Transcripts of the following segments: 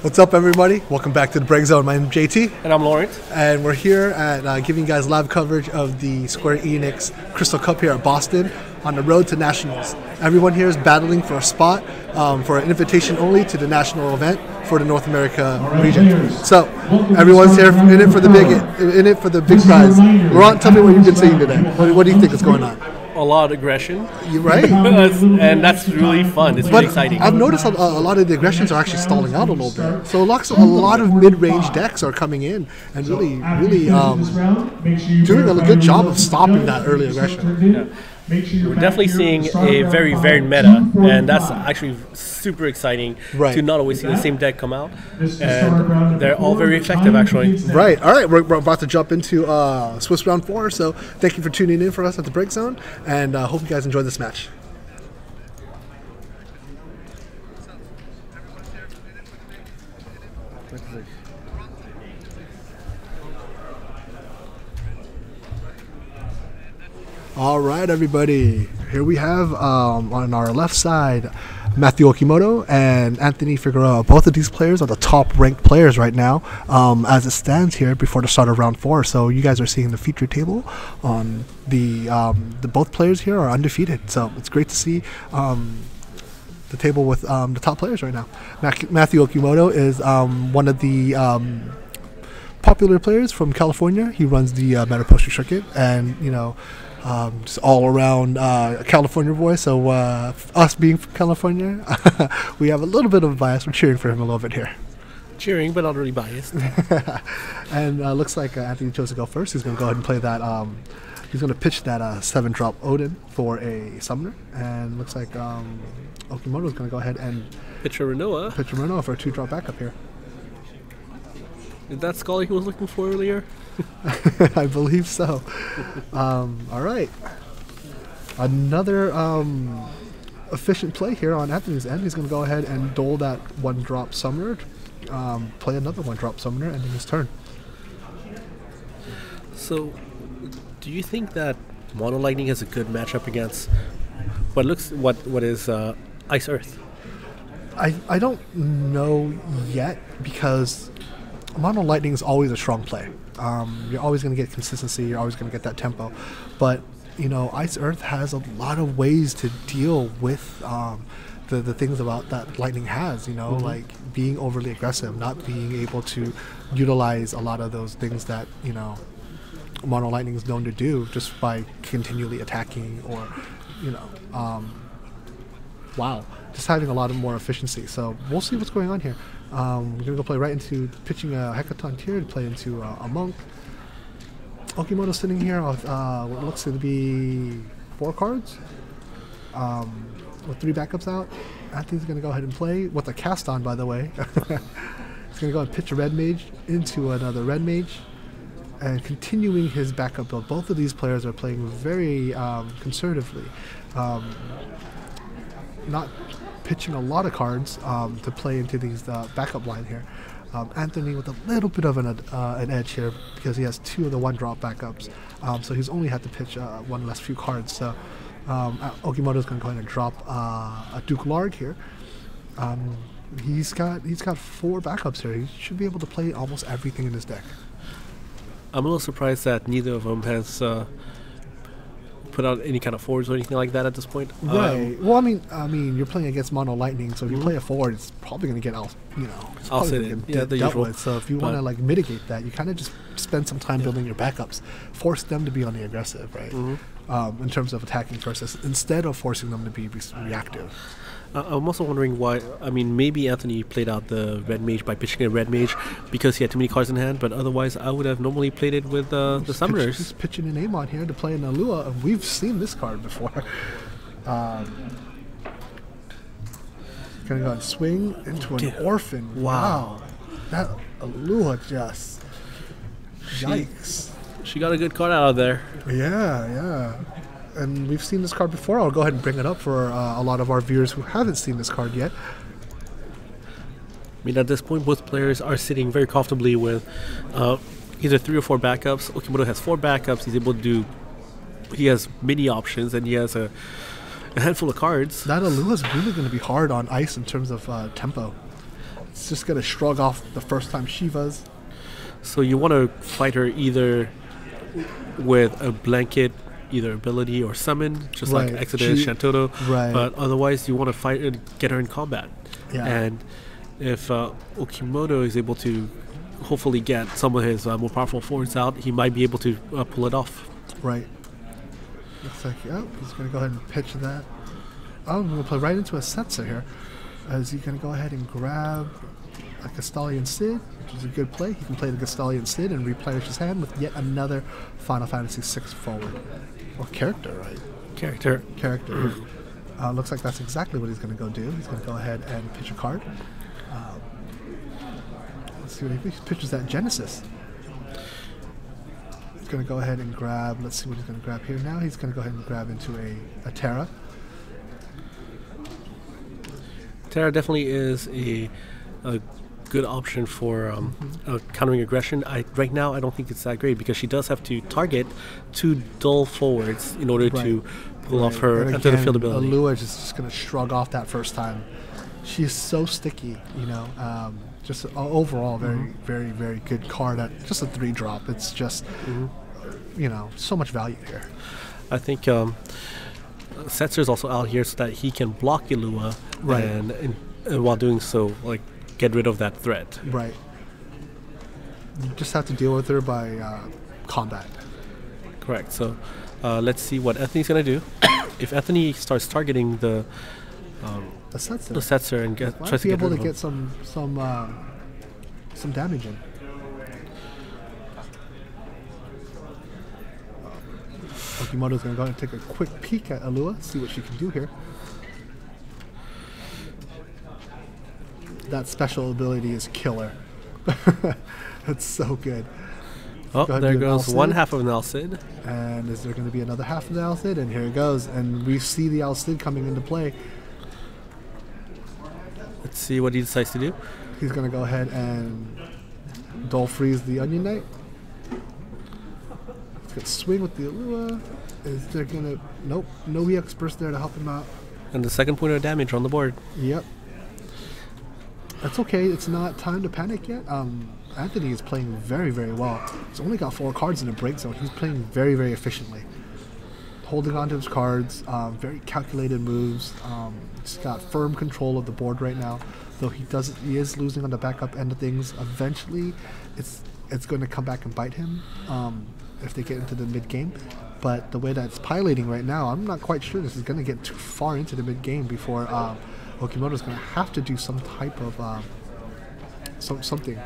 What's up, everybody? Welcome back to the BreakZone. My name is JT. And I'm Lawrence. And we're here at giving you guys live coverage of the Square Enix Crystal Cup here at Boston on the road to Nationals. Everyone here is battling for a spot for an invitation only to the national event for the North America region. So everyone's here in it for the big prize. Laurent, tell me what you've been seeing today. What do you think is going on? A lot of aggression. You're right. And that's really fun. It's really exciting. I've noticed a lot of the aggressions are actually stalling out a little bit. So a lot of mid-range decks are coming in and really doing a good job of stopping that early aggression. Yeah. We're definitely seeing a very varied meta, and that's actually super exciting to not always see the same deck come out. And they're all very effective, actually. Right. All right. We're about to jump into Swiss Round 4, so thank you for tuning in for us at the BreakZone, and hope you guys enjoy this match. All right, everybody. Here we have on our left side Matthew Okimoto and Anthony Figueroa. Both of these players are the top-ranked players right now as it stands here before the start of round 4. So you guys are seeing the feature table on the both players here are undefeated. So it's great to see the table with the top players right now. Matthew Okimoto is one of the popular players from California. He runs the Meta Poster Circuit, and just all around California boy. So us being from California, we have a little bit of a bias. We're cheering for him a little bit here. Cheering, but not really biased. And looks like Anthony chose to go first. He's going to go ahead and play that. He's going to pitch that 7-drop Odin for a summoner. And looks like Okimoto is going to go ahead and pitch a Renoa. Pitch a Renoa for a 2-drop backup here. Is that Scully he was looking for earlier? I believe so. All right. Another efficient play here on Anthony's end. He's going to go ahead and dole that 1-drop summoner, play another 1-drop summoner, ending his turn. So, do you think that Mono Lightning has a good matchup against what is Ice Earth? I don't know yet, because Mono Lightning is always a strong play. You're always going to get consistency. You're always going to get that tempo. But, Ice Earth has a lot of ways to deal with the things about that Lightning has, like being overly aggressive, not being able to utilize a lot of those things that, Mono Lightning is known to do just by continually attacking or, just having a lot of more efficiency. So we'll see what's going on here. We're going to go play right into pitching a Hecaton Tier to play into a Monk. Okimoto sitting here with what looks to be 4 cards with 3 backups out. Anthony's going to go ahead and play with a cast on, by the way. He's going to go and pitch a Red Mage into another Red Mage and continuing his backup build. Both of these players are playing very conservatively. Not pitching a lot of cards to play into these backup line here. Anthony with a little bit of an edge here because he has 2 of the 1-drop backups, so he's only had to pitch 1 less few cards. So Okimoto's going to go ahead and drop a Duke Larg here. He's got 4 backups here. He should be able to play almost everything in his deck. I'm a little surprised that neither of them has put out any kind of forwards or anything like that at this point. Right. Well, I mean, you're playing against Mono Lightning, so if you play a forward, it's probably going to get the usual. So if you want to mitigate that, you kind of just spend some time building your backups, force them to be on the aggressive, right? In terms of attacking first, instead of forcing them to be reactive. I'm also wondering why. I mean, maybe Anthony played out the Red Mage by pitching a Red Mage because he had too many cards in hand, but otherwise I would have normally played it with the Summoners. He's pitching an Amon here to play an Alua, and we've seen this card before. Gonna go and swing into an Orphan. Wow. That Alua just... Yikes. She got a good card out of there. Yeah. And we've seen this card before. I'll go ahead and bring it up for a lot of our viewers who haven't seen this card yet. I mean, at this point, both players are sitting very comfortably with either 3 or 4 backups. Okimoto has 4 backups. He's able to do... He has many options, and he has a handful of cards. That Alua is really going to be hard on ice in terms of tempo. It's just going to shrug off the first time Shivas. So you want to fight her either with a blanket, either ability or summon, just like Exodus, Shantoto. Right. But otherwise, you want to fight and get her in combat. Yeah. And if Okimoto is able to hopefully get some of his more powerful forwards out, he might be able to pull it off. Right. Looks like, he's going to go ahead and pitch that. Oh, I'm going to play right into a Setzer here. Is he going to go ahead and grab a Castalian Sid, which is a good play. He can play the Castalian Sid and replenish his hand with yet another Final Fantasy VI forward. Or character, right? Character. Looks like that's exactly what he's going to go do. He's going to go ahead and pitch a card. Let's see what he pitches. That Genesis. He's going to go ahead and grab. Let's see what he's going to grab here now. He's going to go ahead and grab into a Terra. Terra definitely is a good option for countering aggression. Right now, I don't think it's that great because she does have to target 2 dull forwards in order to pull off her enter the field ability. Alua is just going to shrug off that first time. She is so sticky, just overall very, very good card at just a 3-drop. It's just, so much value here. I think Setzer's also out here so that he can block Ilua and while doing so, like, get rid of that threat. Right. You just have to deal with her by combat. Correct. So let's see what Anthony's going to do. If Anthony starts targeting the Setzer and tries to be able to get some damage in. Okimoto's going to go ahead and take a quick peek at Alua, see what she can do here. That special ability is killer. That's so good. Oh, there goes one half of an Alcid. And is there going to be another half of the Alcid? And here it goes. And we see the Alcid coming into play. Let's see what he decides to do. He's going to go ahead and dull freeze the Onion Knight. He's going to swing with the Alua. Is there going to... Nope. No EX burst there to help him out. And the second point of damage on the board. Yep. That's okay. It's not time to panic yet. Anthony is playing very, very well. He's only got 4 cards in a break zone. He's playing very, very efficiently. Holding on to his cards, very calculated moves. He's got firm control of the board right now. Though he is losing on the backup end of things. Eventually, it's going to come back and bite him if they get into the mid game. But the way that it's piloting right now, I'm not quite sure this is going to get too far into the mid game before Okimoto's going to have to do some type of something.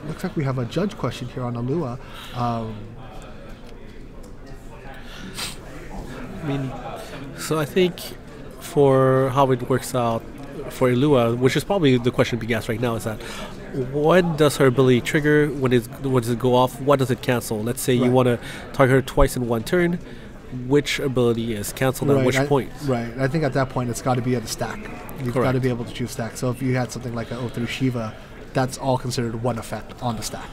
Looks like we have a judge question here on Alua. So I think for how it works out for Alua, which is probably the question being asked right now, is that when does her ability trigger? When does it go off? What does it cancel? Let's say you want to target her twice in one turn. Which ability is canceled at which point? Right. I think at that point it's got to be at a stack. You've got to be able to choose stack. So if you had something like an O3 Shiva, that's all considered one effect on the stack.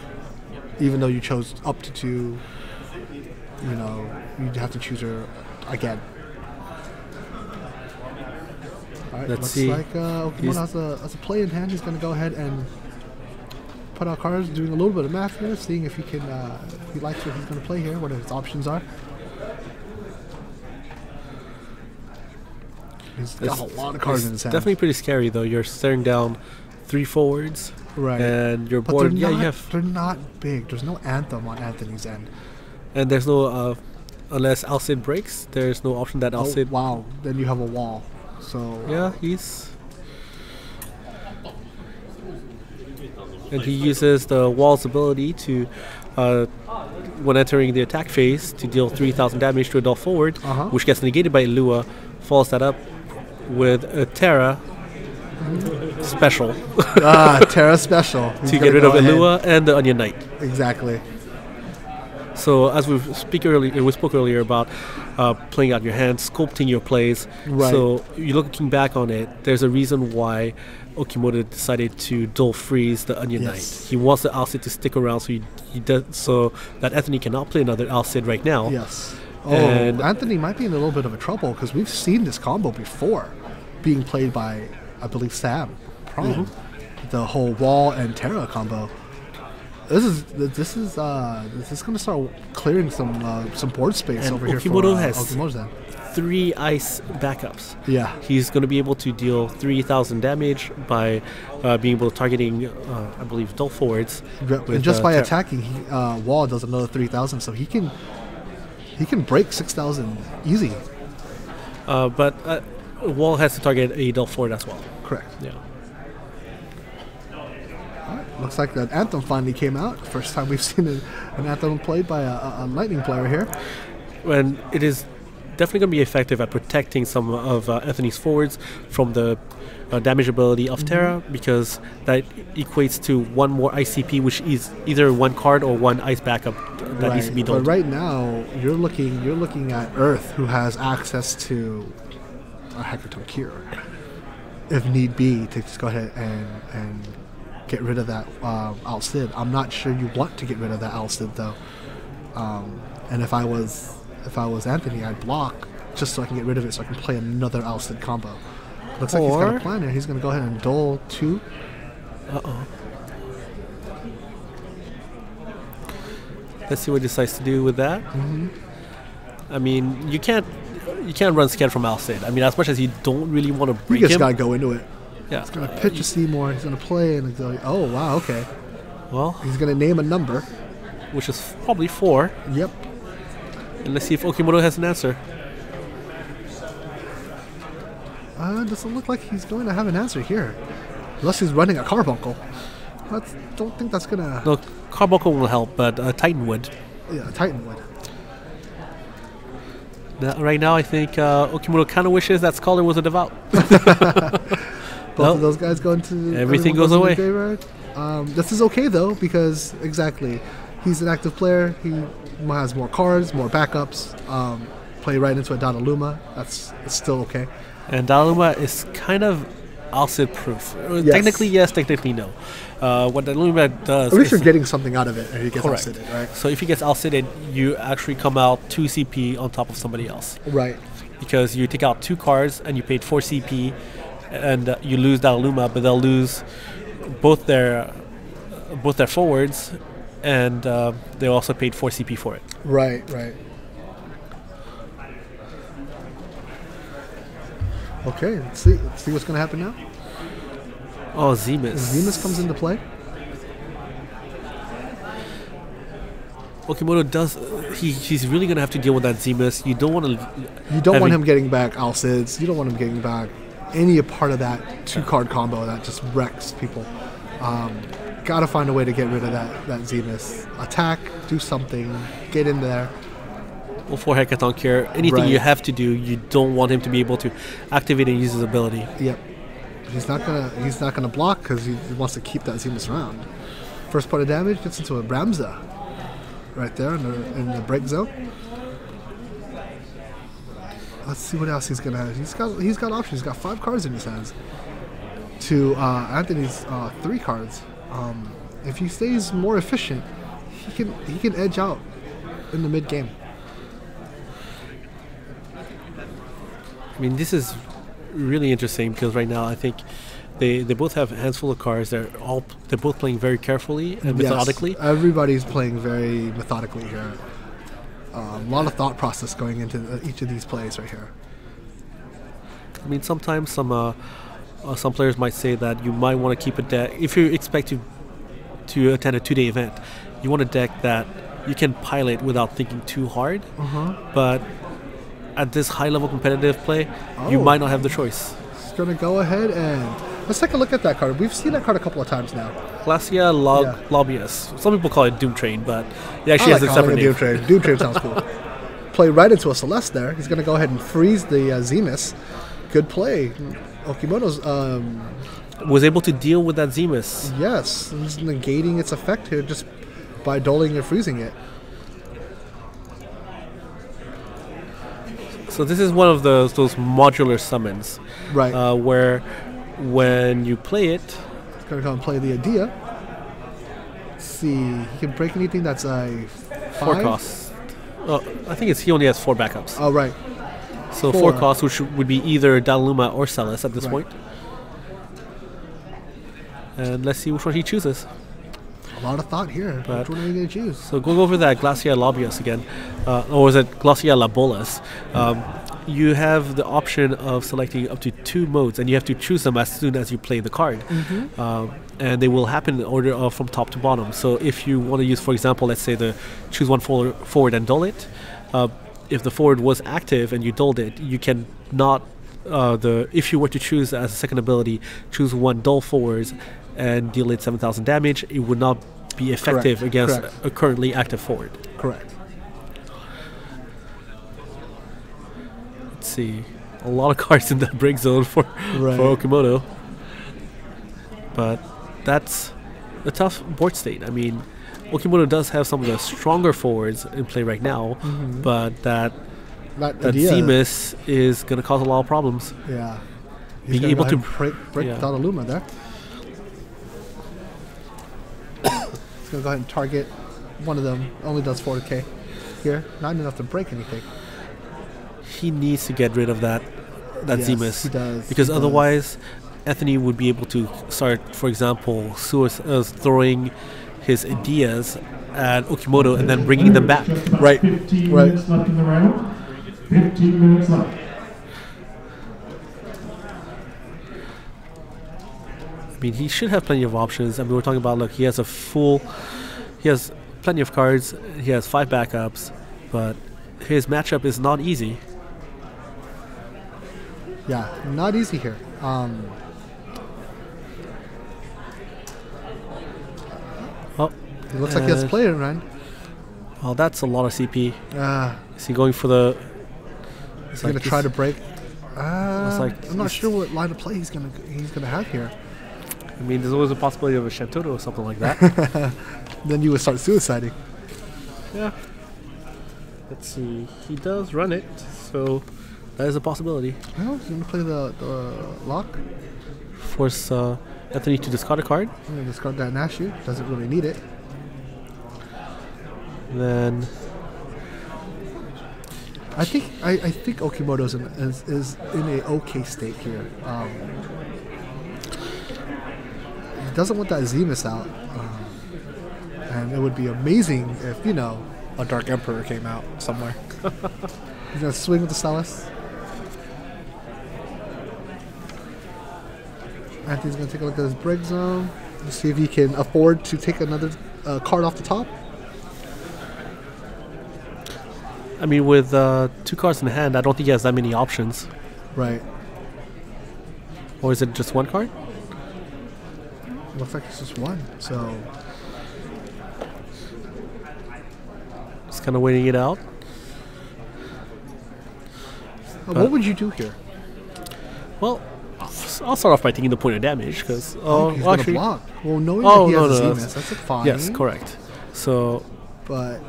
Even though you chose up to 2, you'd have to choose her again. All right, Let's see. Like Okimoto has a play in hand. He's going to go ahead and put out cards, doing a little bit of math here, seeing if he can, if he likes what he's going to play here, what his options are. He's got a lot of cards in his hand. Definitely pretty scary, though. You're staring down 3 forwards, and your board. They're not big. There's no Anthem on Anthony's end, and there's no unless Alcid breaks. There's no option that Alcid. Oh, wow! Then you have a wall. So yeah, he uses the wall's ability to, when entering the attack phase, to deal 3,000 damage to a dull forward, which gets negated by Lua. Follows that up with a Terra special. Terra special. To get rid of Ilua and the Onion Knight. Exactly. So as we spoke earlier about playing out your hand, sculpting your plays. Right. So you're looking back on it, there's a reason why Okimoto decided to dull freeze the Onion Knight. He wants the Alcid to stick around he does so that Anthony cannot play another Alcid right now. Yes. And Anthony might be in a little bit of a trouble because we've seen this combo before being played by, I believe, Sam. Prime, the whole Wall and Terra combo. This is going to start clearing some board space And over here for Okimoto has Okimoto's then. 3 ice backups. Yeah. He's going to be able to deal 3,000 damage by being able to targeting, I believe, dull forwards. And just by attacking, Wall does another 3,000, so he can break 6,000 easy. But Wall has to target a dull forward as well. Correct. Yeah. Looks like that Anthem finally came out. First time we've seen an Anthem played by a Lightning player here. And it is definitely going to be effective at protecting some of Anthony's forwards from the damage ability of Terra, because that equates to 1 more ICP, which is either 1 card or 1 ice backup that needs to be done. But right now, you're looking at Earth, who has access to a Hecaton Cure, if need be, to just go ahead and get rid of that Alcid. I'm not sure you want to get rid of that Alcid though. And if I was Anthony, I'd block just so I can get rid of it, so I can play another Alcid combo. Looks like he's got a plan here. He's going to go ahead and dole 2. Let's see what he decides to do with that. I mean, you can't run scared from Alcid. I mean, as much as you don't really want to break him, you just got to go into it. Yeah. He's going to pitch a Seymour. He's going to play, and go, oh, wow, okay. Well, he's going to name a number. Which is probably 4. Yep. And let's see if Okimoto has an answer. Doesn't look like he's going to have an answer here. Unless he's running a Carbuncle. I don't think that's going to... No, Carbuncle will help, but Titan would. Yeah, Titan would. Right now, I think Okimoto kind of wishes that Scholar was a Devout. Both of those guys go into... Everything goes away. This is okay, though, because, exactly, he's an active player. He has more cards, more backups. Play right into a Dataluma. It's still okay. And Dataluma is kind of Alcid proof. Yes. Technically, yes. Technically, no. What Dataluma does... At least you're getting something out of it if he gets Alcided, right? So if he gets Alcided, you actually come out 2 CP on top of somebody else. Right. Because you take out 2 cards and you paid 4 CP, and you lose Dataluma, but they'll lose both their forwards, and they also paid 4 CP for it. Right. Okay, let's see what's going to happen now. Oh, Zemus. Zemus comes into play. Okimoto does. He's really going to have to deal with that Zemus. You don't want to. You don't want him getting back Alcids. You don't want him getting back any part of that 2-card combo that just wrecks people. Gotta find a way to get rid of that Zemus. Attack, do something, get in there. Well, for Hecaton Cure, anything you have to do, you don't want him to be able to activate and use his ability. Yep. He's not gonna block because he wants to keep that Zemus around. First point of damage gets into a Ramza, right there in the break zone. Let's see what else he's gonna have. He's got options. He's got 5 cards in his hands. To Anthony's 3 cards. If he stays more efficient, he can edge out in the mid game. I mean, this is really interesting because right now I think they both have a handful of cards. They're both playing very carefully and methodically. Yes, everybody's playing very methodically here. A lot of thought process going into each of these plays right here. I mean, sometimes some players might say that you might want to keep a deck if you expect to attend a 2-day event. You want a deck that you can pilot without thinking too hard. But at this high-level competitive play, you might not have the choice. He's going to go ahead and let's take a look at that card. We've seen that card a couple of times now. Glacia Lobbyist. Some people call it Doom Train, but it actually has a separate name. Doom Train. Doom Train sounds cool. Play right into a Celeste there. He's going to go ahead and freeze the Zemus. Good play. Okimoto's was able to deal with that Zemus. Yes, he's negating its effect here just by doling and freezing it. So this is one of those modular summons, right? Where when you play it, it's gonna come and play the Adia. Let's see, he can break anything that's a 4 cost. I think he only has 4 backups. Oh right. So 4 costs, which would be either Dataluma or Celis at this point. And let's see which one he chooses. A lot of thought here. But- Which one are we going to choose? So going over that Glacia Labios again, or is it Glacia Labolas? You have the option of selecting up to 2 modes, and you have to choose them as soon as you play the card. And they will happen in order of from top to bottom. So if you want to use, for example, let's say the choose one forward and dull it. If the forward was active and you dulled it, you can not. If you were to choose as a second ability, choose 1 dull forwards and deal it 7,000 damage, it would not be effective against a currently active forward. Correct. Let's see, a lot of cards in that break zone for Okimoto, but that's a tough board state. I mean, Okimoto does have some of the stronger forwards in play right now, but that Zemus is going to cause a lot of problems. Yeah. He's Being able to break without a Luma there. He's going to go ahead and target one of them. Only does 4K here. Not enough to break anything. He needs to get rid of that Yes, Zemus. he does. Because He does. otherwise, Anthony would be able to start, for example, throwing his ideas at Okimoto and then bringing them back. Right. 15 minutes left in the round. 15 minutes left. I mean, he should have plenty of options. I mean, we're talking about, look, he has plenty of cards. He has 5 backups, but his matchup is not easy. Yeah, not easy here. Oh, It looks like he has and- player run. well, that's a lot of CP. He's Is he going for the? going to try to break. like I'm not he's- sure what line of play he's gonna have here. I mean, there's always a possibility of a Shantoto or something like that. Then you would start suiciding. Yeah. Let's see. He does run it, so that is a possibility. Well, he's going to play the lock. Force Anthony to discard a card. I'm going to discard that Nashu. Doesn't really need it. Then I think Okimoto is in a okay state here. He doesn't want that Zemus out, and it would be amazing if a Dark Emperor came out somewhere. He's gonna swing with the Celis. Anthony's gonna take a look at his break zone. Let's see if he can afford to take another card off the top. I mean, with 2 cards in hand, I don't think he has that many options. Right. Or is it just 1 card? Looks like it's just one. So Just kind of waiting it out. what would you do here? Well, I'll start off by taking the point of damage because He's well, gonna actually, block. Well, knowing Oh, that he no, has a no, Zemus, that's a fine. yes, correct. So But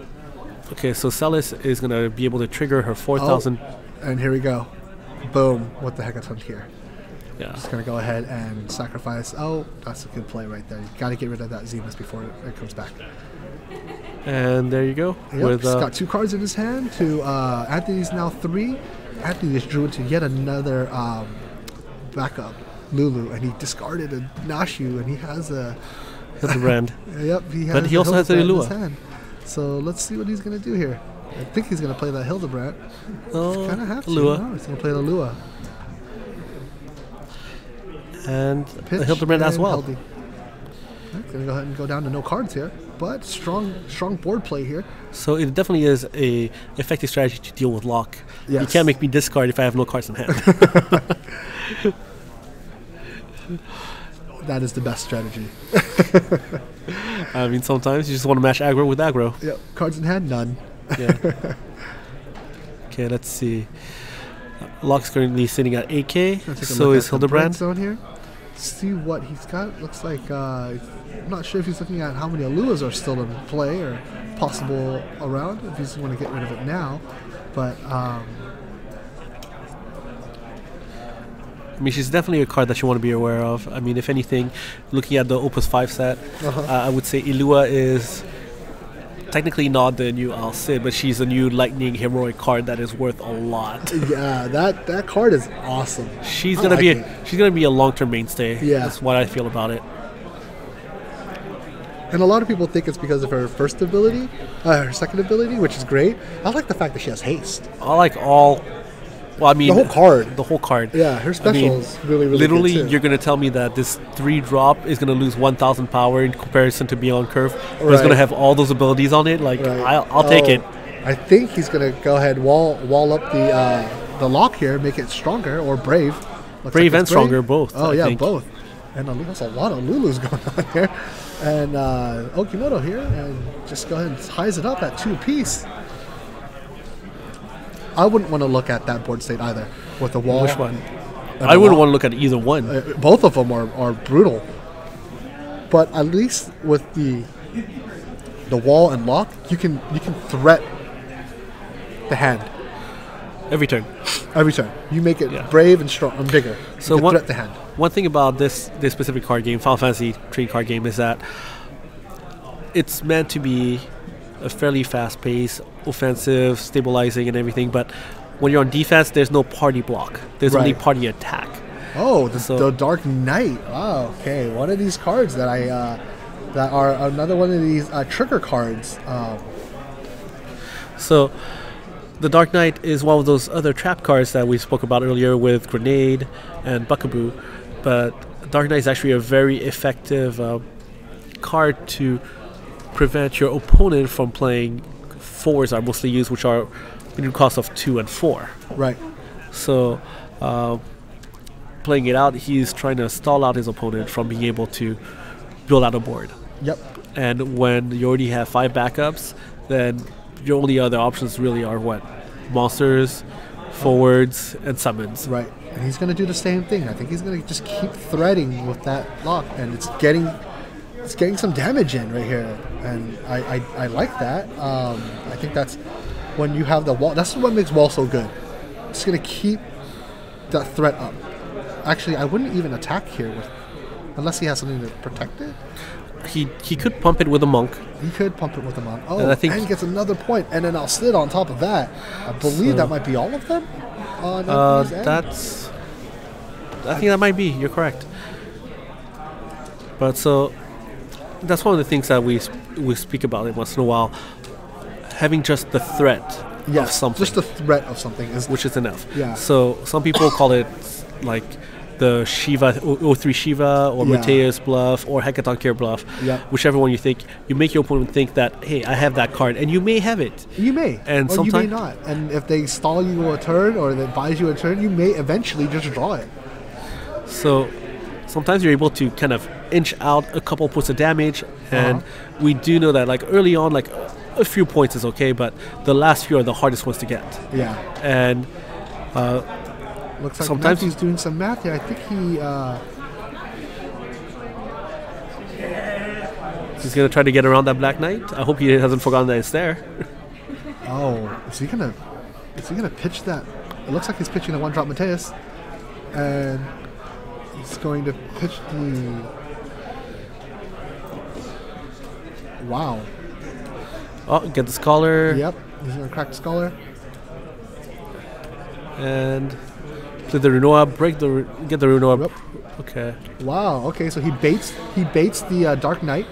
okay, so Celis is gonna be able to trigger her 4,000. and here we go. Boom. What the heck is on here? Yeah. Just gonna go ahead and sacrifice. Oh, that's a good play right there. You gotta get rid of that Zemus before it comes back. And there you go. Yep, With he's got 2 cards in his hand. To Anthony's now 3. Anthony just drew into yet another backup, Lulu, and he discarded a Nashu, and he has a. Hildebrand. Yep, he has. But he also has a Hildebrand in his Lua. hand. So let's see what he's gonna do here. I think he's gonna play that Hildebrand. Oh, Kind of have to. Lua. No, he's gonna play the Lua. And Pitch the Hildebrand as and well. Hildy. Right, gonna go ahead and go down to no cards here, but strong board play here. So it definitely is a effective strategy to deal with lock. You Yes. can't make me discard if I have no cards in hand. That is the best strategy. I mean, sometimes you just want to match aggro with aggro. Yep, cards in hand, none. Yeah. Okay, let's see. Lock's currently sitting at 8K. Gonna take a So look is at the break Hildebrand. zone here. See what he's got. Looks like I'm not sure if he's looking at how many Aluas are still in play or possible around. If he's want to get rid of it now, but I mean, she's definitely a card that you want to be aware of. I mean, if anything, looking at the Opus 5 set, I would say Ilua is technically not the new Al Cid, but she's a new Lightning Heroic card that is worth a lot. yeah, that card is awesome. She's I gonna like be it. she's gonna be a long-term mainstay. Yeah. That's what I feel about it. And a lot of people think it's because of her first ability, her second ability, which is great. I like the fact that she has haste. I like all. Well, I mean, The whole card. The whole card. Yeah, her special is really, really literally, good too. you're going to tell me that this 3-drop is going to lose 1,000 power in comparison to Beyond Curve, but it's Right. going to have all those abilities on it. Like, Right. I'll take Oh, it. I think he's gonna go ahead wall up the lock here, make it stronger or brave. Looks Brave like and it's stronger, both. Oh I yeah, think. both. And there's a lot of Lulus going on here. And Okimoto here, and just go ahead and ties it up at 2-piece. I wouldn't want to look at that board state either with the wall. Which one? and I the wouldn't lock. want to look at either one. Both of them are brutal. But at least with the wall and lock, you can threat the hand Every turn. every turn. You make it Yeah. brave and strong and bigger. So you can what- threat the hand. One thing about this specific card game, Final Fantasy trading card game, is that it's meant to be a fairly fast-paced, offensive, stabilizing, and everything. But when you're on defense, there's no party block. There's only Right. party attack. Oh, So- the Dark Knight. Wow. Okay, one of these cards that that are another one of these trigger cards. So the Dark Knight is one of those other trap cards that we spoke about earlier with Grenade and Buckaboo. But Dark Knight is actually a very effective card to prevent your opponent from playing 4s are mostly used, which are minimum cost of 2 and 4. Right. So playing it out, he's trying to stall out his opponent from being able to build out a board. Yep. And when you already have 5 backups, then your only other options really are what? Monsters, forwards, and summons. Right. And he's going to do the same thing. I think he's going to just keep threading with that lock, and it's getting some damage in right here, and I like that. I think that's when you have the wall. That's what makes wall so good. It's going to keep that threat up. Actually, I wouldn't even attack here unless he has something to protect it. He could pump it with a monk. He could pump it with a monk. Oh, And I think- and gets another point, and then I'll sit on top of that. I believe So- that might be all of them. On Anthony's end. I think that might be. You're correct. But so that's one of the things that we speak about it once in a while. Having just the threat of Yes, something, just the threat of something is which is enough. Yeah. So some people call it like the Shiva O3 Shiva or Yeah. Mateus bluff or Hecaton Care bluff, Yeah. whichever one you think. You make your opponent think that, hey, I have that card, and you may have it. You may, And or you may sometime- not. And if they stall you a turn or they buys you a turn, you may eventually just draw it. So sometimes you're able to kind of inch out a couple points of damage, and we do know that like early on, like a few points is okay, but the last few are the hardest ones to get. Yeah. And Looks like Sometimes- Matthew's doing some math here. I think he's gonna try to get around that Black Knight. I hope he hasn't forgotten that it's there. is he gonna pitch that? It looks like he's pitching a 1-drop Mateus, and he's going to pitch the. Wow. Oh, get the Scholar. Yep. He's gonna crack the Scholar. And play the Renoa, get the Renoa. Yep. Okay. Wow. Okay, so he baits the Dark Knight.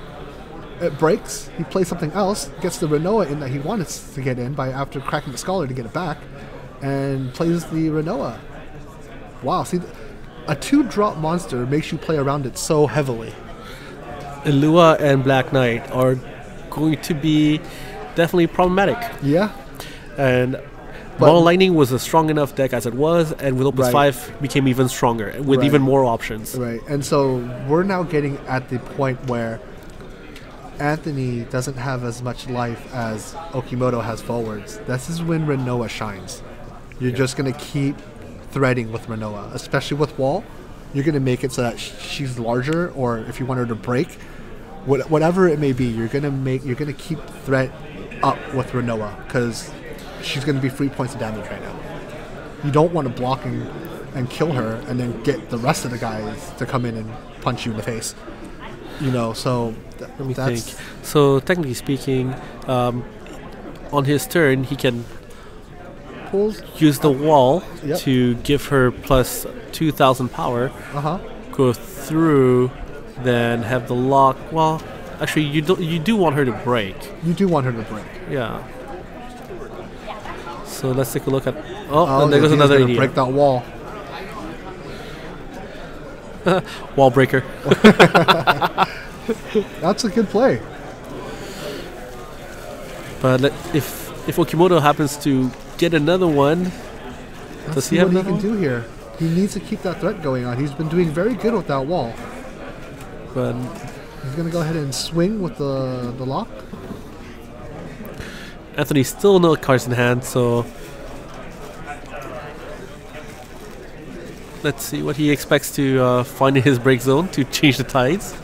It breaks. He plays something else. Gets the Renoa in that he wanted to get in by after cracking the Scholar to get it back, and plays the Renoa. Wow. See, a 2-drop monster makes you play around it so heavily. Ilua and Black Knight are going to be definitely problematic. Yeah. And But- Ball Lightning was a strong enough deck as it was, and with Opus Right. 5 became even stronger with Right. even more options. Right. And so we're now getting at the point where Anthony doesn't have as much life as Okimoto has forwards. This is when Renoa shines. You're just going to keep threading with Renoa, especially with Wall. You're going to make it so that she's larger, or if you want her to break, whatever it may be, you're going to keep threat up with Renoa because she's going to be 3 points of damage right now. You don't want to block and kill her and then get the rest of the guys to come in and punch you in the face. So Let me think. So technically speaking, on his turn, he can pulls. use the wall Yep. to give her plus 2,000 power, Uh huh. go through, then have the lock. Well, Actually, you do want her to break. You do want her to break. Yeah. So let's take a look at. Oh, and there goes he's another gonna idea. break that wall. Wall breaker. That's a good play. But if Okimoto happens to get another one, Let's does see he have what he another can one? do here. He needs to keep that threat going on. He's been doing very good with that wall. But He's gonna go ahead and swing with the lock. Anthony still no cards in hand, so let's see what he expects to find in his break zone to change the tides.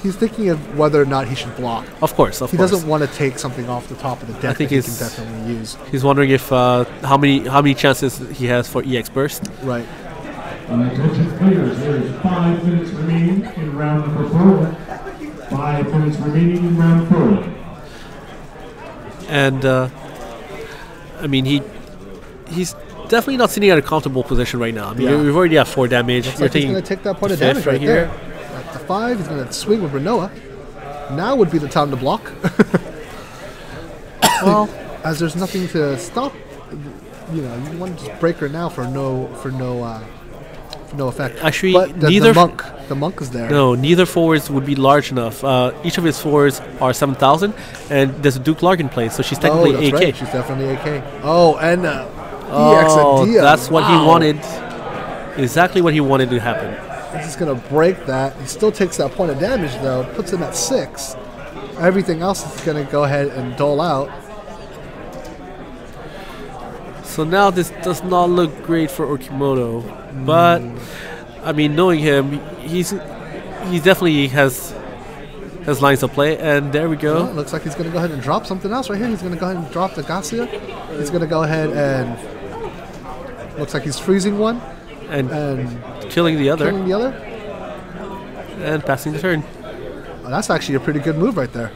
He's thinking of whether or not he should block. Of course. He doesn't want to take something off the top of the deck I think that he can he's- definitely use. He's wondering if how many chances he has for EX burst. Right. Attention players, there is 5 minutes remaining in round number 4. 5 minutes remaining in round 4. And I mean he's definitely not sitting at a comfortable position right now. I mean Yeah. we've already have 4 damage. Looks You're like he's taking going to take that point of the fifth damage right right here. there. At the 5, he's going to swing with Renoa. Now would be the time to block. Well, as there's nothing to stop, you want to just break her now for no effect. Actually, but neither the monk is there. No, neither forwards would be large enough. Each of his forwards are 7,000, and there's a Duke Lark in place, so she's technically that's AK. right. She's definitely AK. Oh, and Oh, EX Adia. that's what he Wow. wanted. Exactly what he wanted to happen. He's just going to break that. He still takes that point of damage, though. Puts him at 6. Everything else is going to go ahead and dole out. So now this does not look great for Okimoto, but I mean, knowing him, he definitely has lines of play, and there we go. Well, it looks like he's going to go ahead and drop something else right here. He's going to go ahead and drop the Garcia. He's going to go ahead and looks like he's freezing one And and killing the other, killing the other. and passing the turn. Oh, that's actually a pretty good move right there.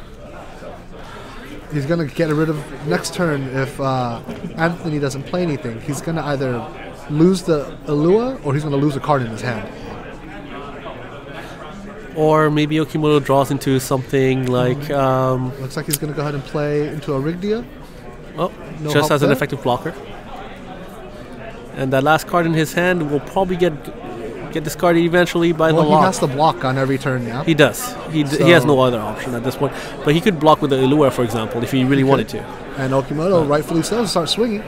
He's going to get rid of next turn if Anthony doesn't play anything. He's going to either lose the Alua or he's going to lose a card in his hand. Or maybe Okimoto draws into something like, Looks like he's going to go ahead and play into a Rigdia. oh, No just help as an there. effective blocker. And that last card in his hand will probably get discarded eventually by Well, the he lock. has to block on every turn now. He does. He has no other option at this point. But he could block with the Illua, for example, if he really wanted to. And Okimoto, rightfully so, start swinging.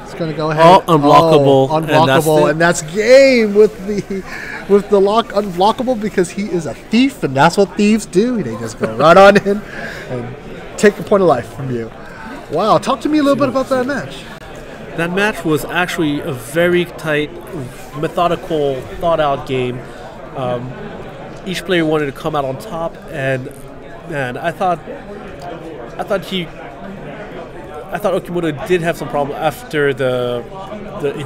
He's going to go ahead. Oh, unblockable. Oh, And that's unblockable. it. And that's game with the lock unblockable because he is a thief, and that's what thieves do. They just go right on in and take a point of life from you. Wow, talk to me a little bit about that match. That match was actually a very tight, methodical, thought-out game. Each player wanted to come out on top, and man, I thought Okimoto did have some problem after the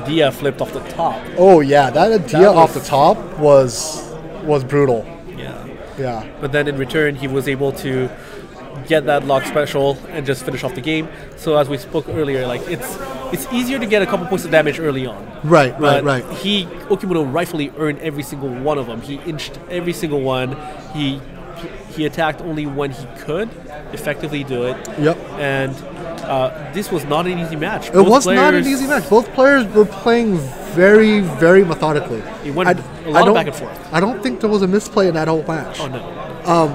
idea flipped off the top. Oh yeah, that idea That off was- the top was brutal. Yeah. Yeah. But then in return, he was able to get that lock special and just finish off the game. So as we spoke earlier, like it's easier to get a couple points of damage early on. Right, But right. Okimoto rightfully earned every single one of them. He inched every single one. He attacked only when he could effectively do it. Yep. And this was not an easy match. It was not an easy match. Both players were playing very, very methodically. It went a lot of back and forth. I don't think there was a misplay in that whole match. Oh, no.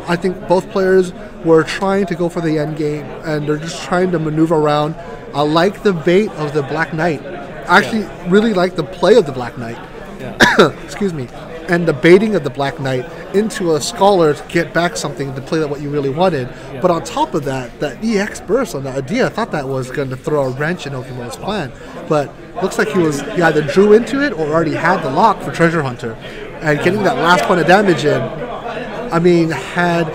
I think both players were trying to go for the end game, and they're just trying to maneuver around. I like the bait of the Black Knight. I actually really like the play of the Black Knight. Yeah. Excuse me. And the baiting of the Black Knight into a Scholar to get back something to play that what you really wanted. Yeah. But on top of that, that EX burst on the idea, I thought that was going to throw a wrench in Okimoto's plan. But looks like he either drew into it or already had the lock for Treasure Hunter. And getting that last point of damage in, I mean, had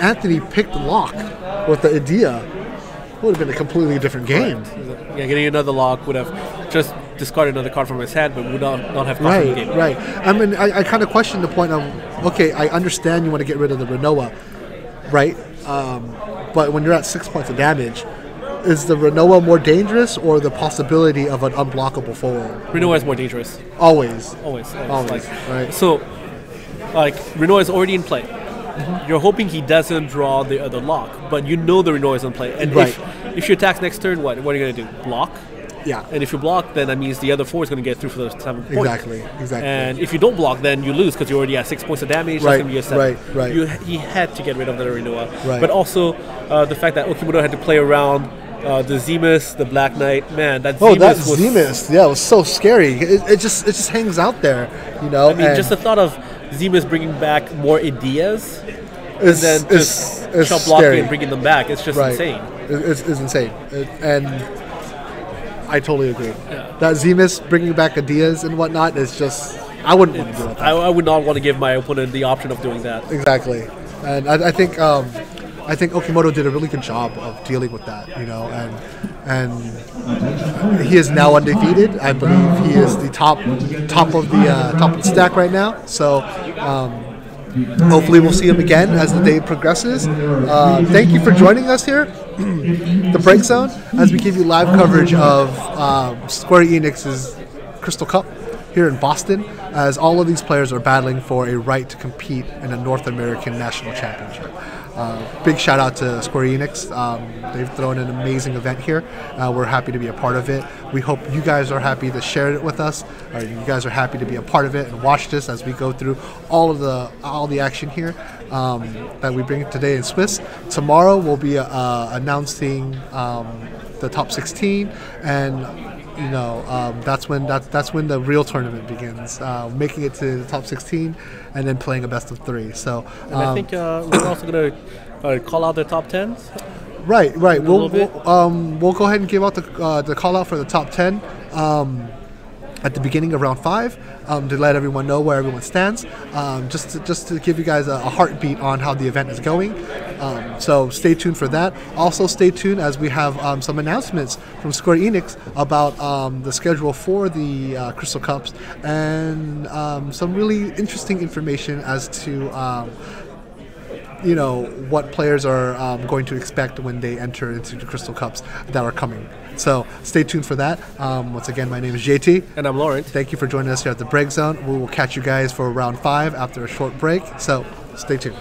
Anthony picked the lock with the idea, it would have been a completely different game. Yeah, getting another lock would have just discarded another card from his hand, but would not have cost him the game. Right. I mean, I kind of question the point of, okay, I understand you want to get rid of the Renoa, right? But when you're at 6 points of damage, is the Renoa more dangerous or the possibility of an unblockable forward? Renoa is more dangerous. Always. Always. Always, Like, right. So like Renoir is already in play. You're hoping he doesn't draw the other lock, but you know the Renoir is in play. And Right. if she attacks next turn, what are you going to do? Block? Yeah. And if you block, then that means the other 4 is going to get through for the 7 points. Exactly. And if you don't block, then you lose because you already have 6 points of damage. That's Right, going to be a 7. right. He had to get rid of the Renoir. Right. But also the fact that Okimoto had to play around the Zemus, the Black Knight. Man, that Oh, Zemus that was... Zemus, yeah, it was so scary. It just hangs out there, you know. I mean, and just the thought of Zemus bringing back more ideas and is then just chop blocking scary. and bringing them back. It's just Right. insane. It's insane, and I totally agree. That Zemus bringing back ideas and whatnot is just, I wouldn't want to do that. I would not want to give my opponent the option of doing that. Exactly, and I think Okimoto did a really good job of dealing with that, you know, and he is now undefeated. I believe he is the top of the stack right now. So hopefully we'll see him again as the day progresses. Thank you for joining us here, the BreakZone, as we give you live coverage of Square Enix's Crystal Cup here in Boston, as all of these players are battling for a right to compete in a North American National Championship. Big shout out to Square Enix. They've thrown an amazing event here. We're happy to be a part of it. We hope you guys are happy to share it with us, or you guys are happy to be a part of it and watch this as we go through all the action here that we bring today in Swiss. Tomorrow we'll be announcing the top 16, and you know, that's when the real tournament begins. Making it to the top 16 and then playing a best of 3. So, And I think we're also going to call out the top 10s. right. We'll little go ahead and give out the call out for the top 10 at the beginning of round 5 to let everyone know where everyone stands. Just to give you guys a heartbeat on how the event is going. So stay tuned for that. Also stay tuned as we have some announcements from Square Enix about the schedule for the Crystal Cups and some really interesting information as to you know, what players are going to expect when they enter into the Crystal Cups that are coming. So stay tuned for that. Once again, my name is JT. And I'm Laurent. Thank you for joining us here at the BreakZone. We will catch you guys for round 5 after a short break. So stay tuned.